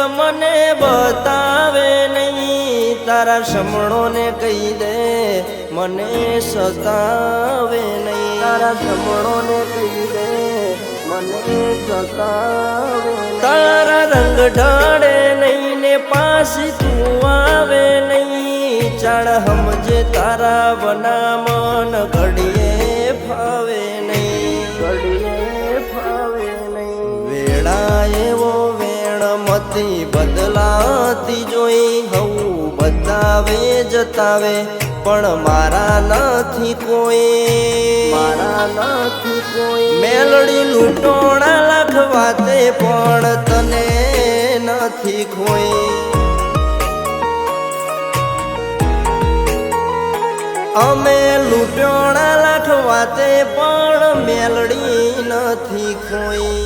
મને બતાવે નહીં, તારા સમણોને કહી દે મને સતાવે નહીં, તારા સમણોને કહી દે મને સતાવે નહીં. તારા રંગ ઢળે નહીં ને પાછી તું આવે નહીં, ચાળ સમજે તારા વના મન ઘડીએ ફાવે નહીં, ઘડીએ ફાવે નહીં. વેળા એવો વેણ મતી બદલાતી જોઈ, હવું બતાવે જતાવે પણ મારા નથી કોઈ, મારા નથી કોઈ. મેલડી લૂંટોણા લખવા તે પણ તને નથી કોઈ. અમે લૂંટોણા લખવા તે પણ મેલડી નથી કોઈ.